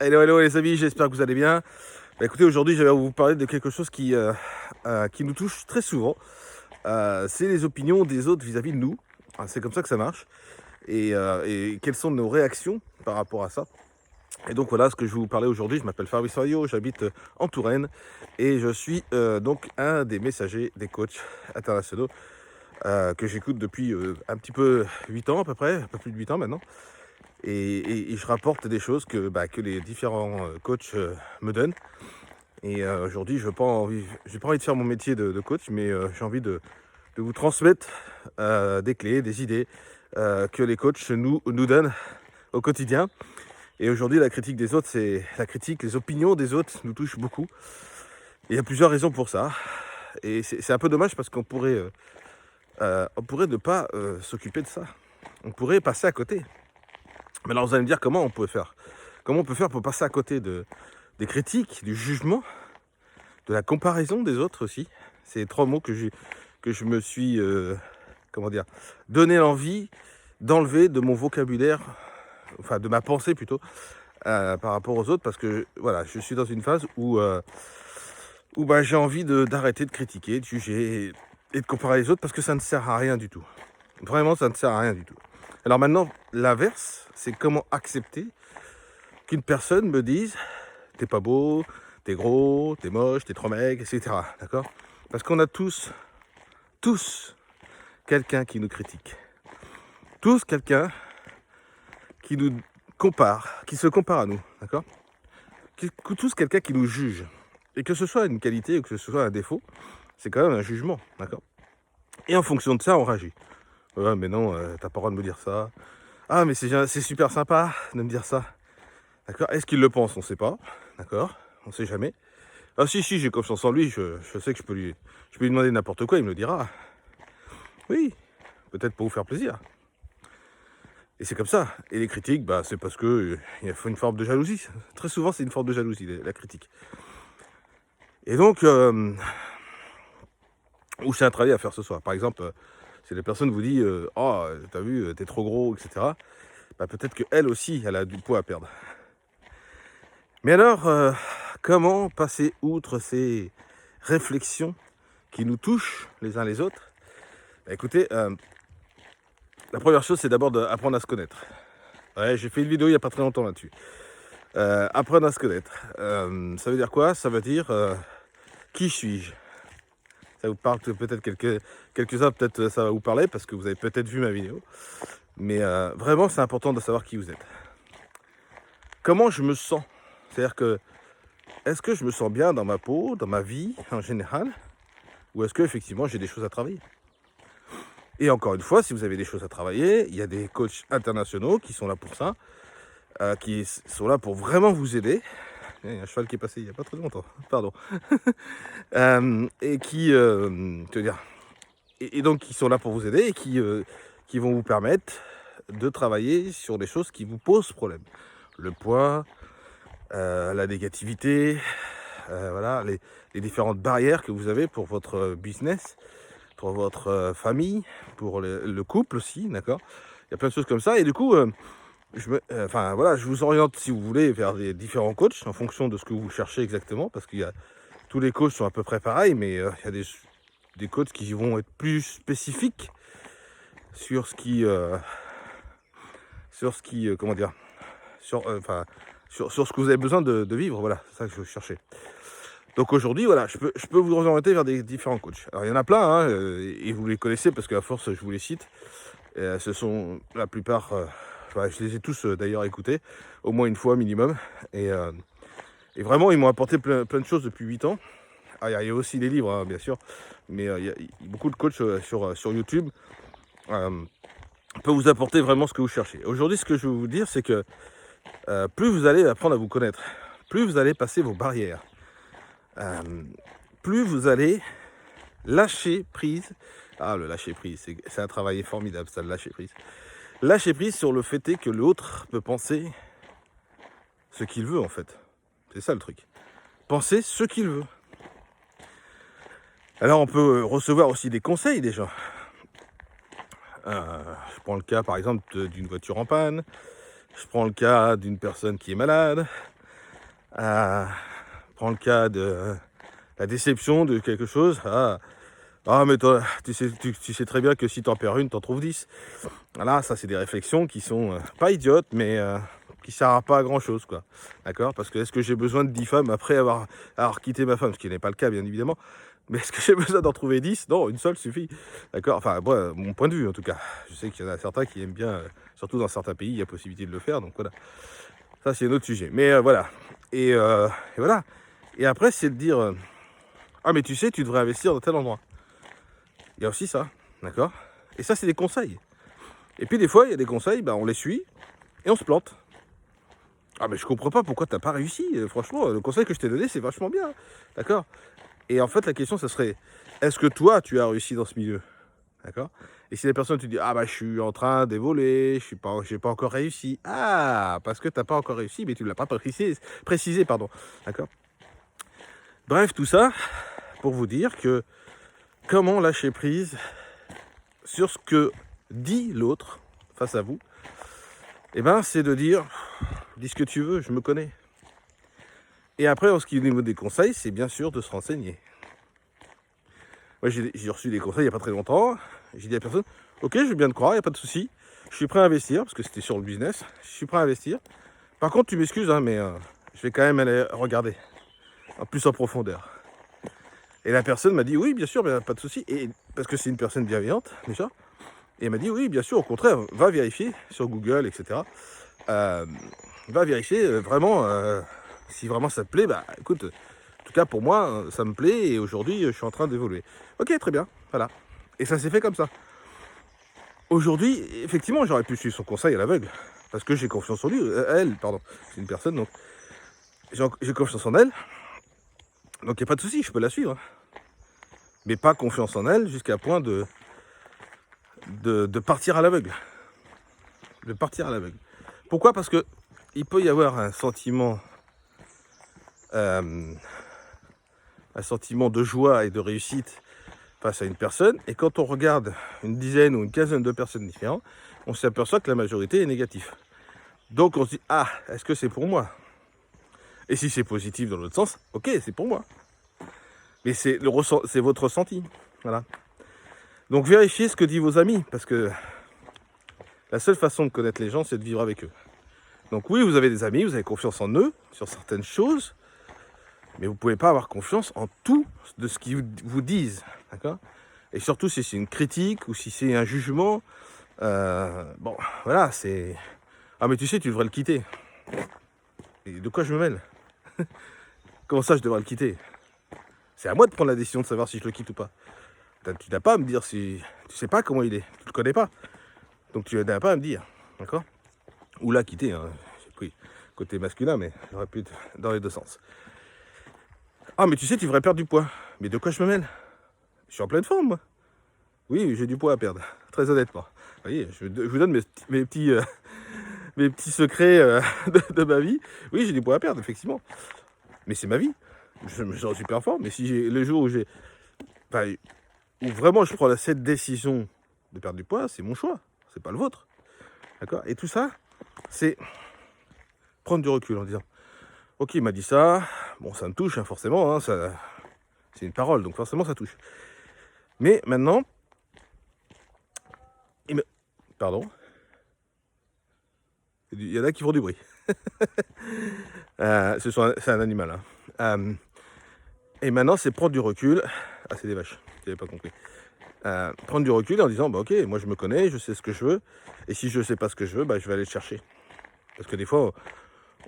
Hello les amis, j'espère que vous allez bien. Écoutez, aujourd'hui je vais vous parler de quelque chose qui nous touche très souvent. C'est les opinions des autres vis-à-vis de nous. C'est comme ça que ça marche. Et quelles sont nos réactions par rapport à ça. Et donc voilà ce que je vais vous parler aujourd'hui. Je m'appelle Fabrice Fario, j'habite en Touraine. Et je suis donc un des messagers des coachs internationaux que j'écoute depuis un petit peu 8 ans à peu près, un peu plus de 8 ans maintenant. Et je rapporte des choses que les différents coachs me donnent. Et aujourd'hui, je n'ai pas envie de faire mon métier de coach, mais j'ai envie de vous transmettre des clés, des idées que les coachs nous donnent au quotidien. Et aujourd'hui, la critique des autres, les opinions des autres nous touchent beaucoup. Et il y a plusieurs raisons pour ça. Et c'est un peu dommage parce on pourrait ne pas s'occuper de ça. On pourrait passer à côté. Mais alors vous allez me dire comment on peut faire. Comment on peut faire pour passer à côté des critiques, du jugement, de la comparaison des autres aussi. C'est trois mots que je me suis donné l'envie d'enlever de mon vocabulaire, enfin de ma pensée plutôt, par rapport aux autres, parce que voilà, je suis dans une phase où j'ai envie d'arrêter de critiquer, de juger et de comparer les autres, parce que ça ne sert à rien du tout. Vraiment, ça ne sert à rien du tout. Alors maintenant, l'inverse, c'est comment accepter qu'une personne me dise « t'es pas beau, t'es gros, t'es moche, t'es trop maigre, etc. » D'accord ? Parce qu'on a tous quelqu'un qui nous critique. Tous quelqu'un qui nous compare, qui se compare à nous. D'accord ? Tous quelqu'un qui nous juge. Et que ce soit une qualité ou que ce soit un défaut, c'est quand même un jugement. D'accord ? Et en fonction de ça, on réagit. Ouais, mais non, t'as pas le droit de me dire ça. Ah, mais c'est super sympa de me dire ça. D'accord ? Est-ce qu'il le pense ? On ne sait pas. D'accord ? On ne sait jamais. Ah si, j'ai confiance en lui, je sais que je peux lui demander n'importe quoi, il me le dira. Oui, peut-être pour vous faire plaisir. Et c'est comme ça. Et les critiques, c'est parce que il faut une forme de jalousie. Très souvent, c'est une forme de jalousie, la critique. Et donc, où c'est un travail à faire ce soir. Par exemple, si la personne vous dit « Oh, t'as vu, t'es trop gros, etc. » Peut-être qu'elle aussi, elle a du poids à perdre. Mais alors, comment passer outre ces réflexions qui nous touchent les uns les autres ? Écoutez, la première chose, c'est d'abord d'apprendre à se connaître. Ouais, j'ai fait une vidéo il n'y a pas très longtemps là-dessus. Apprendre à se connaître. Ça veut dire quoi ? Ça veut dire qui suis-je ? Ça vous parle peut-être quelques-uns, peut-être ça va vous parler parce que vous avez peut-être vu ma vidéo. Mais vraiment, c'est important de savoir qui vous êtes. Comment je me sens ? C'est-à-dire que, est-ce que je me sens bien dans ma peau, dans ma vie en général ? Ou est-ce qu'effectivement j'ai des choses à travailler ? Et encore une fois, si vous avez des choses à travailler, il y a des coachs internationaux qui sont là pour ça, qui sont là pour vraiment vous aider. Il y a un cheval qui est passé il n'y a pas très longtemps, pardon. Et qui, et donc qui sont là pour vous aider et qui vont vous permettre de travailler sur des choses qui vous posent problème. Le poids, la négativité, voilà, les différentes barrières que vous avez pour votre business, pour votre famille, pour le couple aussi, d'accord ? Il y a plein de choses comme ça. Et du coup, je vous oriente, si vous voulez, vers des différents coachs en fonction de ce que vous cherchez exactement, parce qu'il y a tous les coachs sont à peu près pareils, mais il y a des coachs qui vont être plus spécifiques sur ce qui, comment dire, sur ce que vous avez besoin de vivre. Voilà, c'est ça que je cherchais. Donc aujourd'hui, voilà, je peux vous orienter vers des différents coachs. Alors il y en a plein, hein, et vous les connaissez parce qu'à force, je vous les cite. Ce sont la plupart, je les ai tous d'ailleurs écoutés, au moins une fois minimum. Et vraiment, ils m'ont apporté plein de choses depuis 8 ans. Ah, il y a aussi des livres, hein, bien sûr, mais il y a beaucoup de coachs sur YouTube peuvent vous apporter vraiment ce que vous cherchez. Aujourd'hui, ce que je veux vous dire, c'est que plus vous allez apprendre à vous connaître, plus vous allez passer vos barrières, plus vous allez lâcher prise. Ah, le lâcher prise, c'est un travail formidable, ça, le lâcher prise. Lâcher prise sur le fait est que l'autre peut penser ce qu'il veut, en fait. C'est ça le truc. Penser ce qu'il veut. Alors, on peut recevoir aussi des conseils, déjà. Je prends le cas, par exemple, d'une voiture en panne. Je prends le cas d'une personne qui est malade. Prends le cas de la déception de quelque chose. Mais toi, tu sais très bien que si t'en perds une, t'en trouves 10. Voilà, ça c'est des réflexions qui sont pas idiotes, mais qui servent pas à grand chose, quoi. D'accord? Parce que est-ce que j'ai besoin de 10 femmes après avoir quitté ma femme? Ce qui n'est pas le cas, bien évidemment. Mais est-ce que j'ai besoin d'en trouver 10? Non, une seule suffit. D'accord? Enfin, moi, mon point de vue, en tout cas. Je sais qu'il y en a certains qui aiment bien, surtout dans certains pays, il y a possibilité de le faire, donc voilà. Ça, c'est un autre sujet. Mais voilà. Et voilà. Et après, c'est de dire ah, mais tu sais, tu devrais investir dans tel endroit. Il y a aussi ça. D'accord? Et ça, c'est des conseils. Et puis, des fois, il y a des conseils, on les suit et on se plante. Ah, mais je comprends pas pourquoi t'as pas réussi. Franchement, le conseil que je t'ai donné, c'est vachement bien. D'accord? Et en fait, la question, ça serait est-ce que toi, tu as réussi dans ce milieu? D'accord? Et si la personne te dit ah, je suis en train d'évoluer, j'ai pas encore réussi. Ah, parce que t'as pas encore réussi, mais tu l'as pas précisé, pardon. D'accord? Bref, tout ça pour vous dire que comment lâcher prise sur ce que dit l'autre face à vous, c'est de dire dis ce que tu veux, je me connais. Et après, en ce qui est au niveau des conseils, c'est bien sûr de se renseigner. Moi, j'ai reçu des conseils il n'y a pas très longtemps. J'ai dit à la personne ok, je veux bien te croire, il n'y a pas de souci. Je suis prêt à investir, parce que c'était sur le business. Je suis prêt à investir. Par contre, tu m'excuses, mais je vais quand même aller regarder. En plus en profondeur. Et la personne m'a dit oui, bien sûr, pas de souci. Et parce que c'est une personne bienveillante, déjà. Et elle m'a dit oui, bien sûr, au contraire, va vérifier sur Google, etc. Va vérifier vraiment, si vraiment ça te plaît, écoute, en tout cas pour moi, ça me plaît et aujourd'hui, je suis en train d'évoluer. Ok, très bien, voilà. Et ça s'est fait comme ça. Aujourd'hui, effectivement, j'aurais pu suivre son conseil à l'aveugle, parce que j'ai confiance en lui, elle, pardon, c'est une personne, donc j'ai confiance en elle, donc il n'y a pas de souci, je peux la suivre. Mais pas confiance en elle jusqu'à point de partir à l'aveugle. De partir à l'aveugle. Pourquoi? Parce que il peut y avoir un sentiment de joie et de réussite face à une personne, et quand on regarde une dizaine ou une quinzaine de personnes différentes, on s'aperçoit que la majorité est négative. Donc on se dit ah, est-ce que c'est pour moi? Et si c'est positif dans l'autre sens, ok, c'est pour moi. Mais c'est votre ressenti. Voilà. Donc vérifiez ce que disent vos amis, parce que la seule façon de connaître les gens, c'est de vivre avec eux. Donc oui, vous avez des amis, vous avez confiance en eux, sur certaines choses, mais vous ne pouvez pas avoir confiance en tout de ce qu'ils vous disent. D'accord? Et surtout si c'est une critique ou si c'est un jugement, voilà, c'est... Ah mais tu sais, tu devrais le quitter. Et de quoi je me mêle? Comment ça, je devrais le quitter? C'est à moi de prendre la décision de savoir si je le quitte ou pas. Tu n'as pas à me dire si... Tu sais pas comment il est, tu le connais pas. Donc tu n'as pas à me dire, d'accord? Ou la quitter, hein. J'ai pris côté masculin, mais j'aurais pu être dans les deux sens. Ah mais tu sais, tu devrais perdre du poids. Mais de quoi je me mêle? Je suis en pleine forme, moi. Oui, j'ai du poids à perdre, très honnêtement. Vous voyez, je vous donne mes petits secrets de ma vie. Oui, j'ai du poids à perdre, effectivement. Mais c'est ma vie. J'en suis super fort. Mais si j'ai le jour où où vraiment je prends cette décision de perdre du poids, c'est mon choix. C'est pas le vôtre. D'accord? Et tout ça, c'est prendre du recul en disant ok, il m'a dit ça. Bon, ça me touche, hein, forcément. Hein, c'est une parole, donc forcément, ça touche. Mais maintenant, pardon. Il y en a qui font du bruit. C'est un animal. Hein. Et maintenant, c'est prendre du recul. Ah, c'est des vaches, tu n'avais pas compris. Prendre du recul en disant, ok, moi je me connais, je sais ce que je veux. Et si je ne sais pas ce que je veux, je vais aller le chercher. Parce que des fois,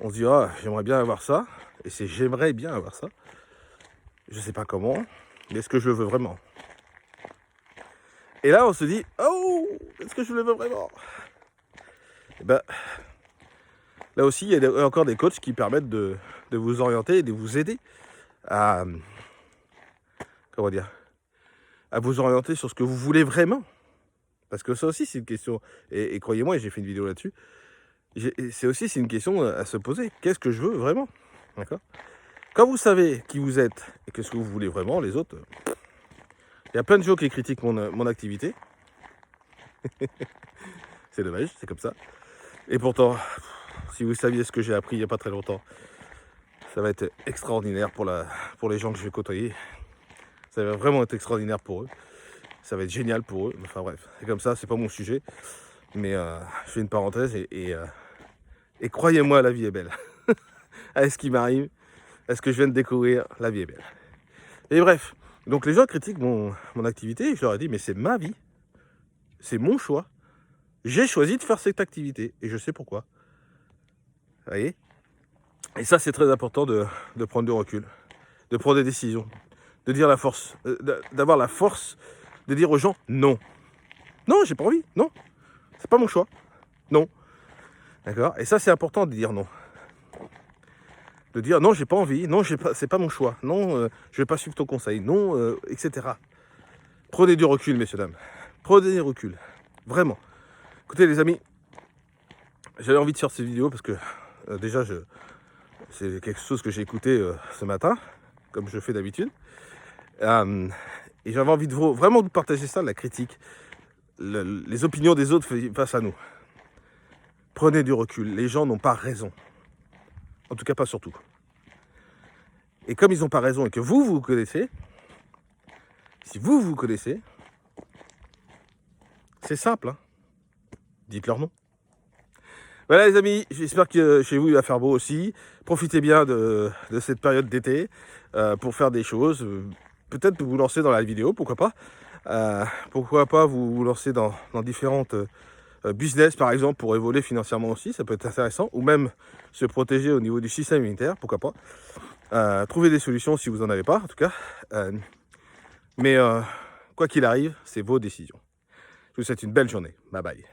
on se dit, j'aimerais bien avoir ça. Et c'est j'aimerais bien avoir ça. Je ne sais pas comment, mais est-ce que je le veux vraiment? Et là, on se dit, oh, est-ce que je le veux vraiment? Et là aussi, il y a encore des coachs qui permettent de vous orienter et de vous aider à, à vous orienter sur ce que vous voulez vraiment. Parce que ça aussi, c'est une question, et croyez-moi, j'ai fait une vidéo là-dessus, c'est une question à se poser. Qu'est-ce que je veux vraiment? D'accord? Quand vous savez qui vous êtes et qu'est-ce que vous voulez vraiment, les autres, il y a plein de gens qui critiquent mon activité. C'est dommage, c'est comme ça. Et pourtant, si vous saviez ce que j'ai appris il n'y a pas très longtemps, Ça va être extraordinaire pour les gens que je vais côtoyer. Ça va vraiment être extraordinaire pour eux. Ça va être génial pour eux. Enfin bref, c'est comme ça, c'est pas mon sujet. Mais je fais une parenthèse et croyez-moi, la vie est belle. À ce qui m'arrive, à ce que je viens de découvrir, la vie est belle. Et bref, donc les gens critiquent mon activité et je leur ai dit, mais c'est ma vie. C'est mon choix. J'ai choisi de faire cette activité et je sais pourquoi. Vous voyez? Et ça, c'est très important de prendre du recul, de prendre des décisions, de dire la force, d'avoir la force de dire aux gens non. Non, j'ai pas envie, non. C'est pas mon choix. Non. D'accord? Et ça, c'est important de dire non. De dire non, j'ai pas envie, non, c'est pas mon choix, non, je vais pas suivre ton conseil, non, etc. Prenez du recul, messieurs, dames. Prenez du recul. Vraiment. Écoutez, les amis, j'avais envie de faire cette vidéo parce que déjà, c'est quelque chose que j'ai écouté ce matin, comme je fais d'habitude. Et j'avais envie de vraiment de partager ça, la critique, les opinions des autres face à nous. Prenez du recul. Les gens n'ont pas raison. En tout cas, pas sur tout. Et comme ils n'ont pas raison et que vous connaissez, si vous connaissez, c'est simple. Hein. Dites-leur non. Voilà les amis, j'espère que chez vous il va faire beau aussi. Profitez bien de cette période d'été pour faire des choses. Peut-être vous lancer dans la vidéo, pourquoi pas. Pourquoi pas vous lancer dans différentes business par exemple pour évoluer financièrement aussi, ça peut être intéressant. Ou même se protéger au niveau du système immunitaire, pourquoi pas. Trouver des solutions si vous n'en avez pas en tout cas. Mais quoi qu'il arrive, c'est vos décisions. Je vous souhaite une belle journée. Bye bye.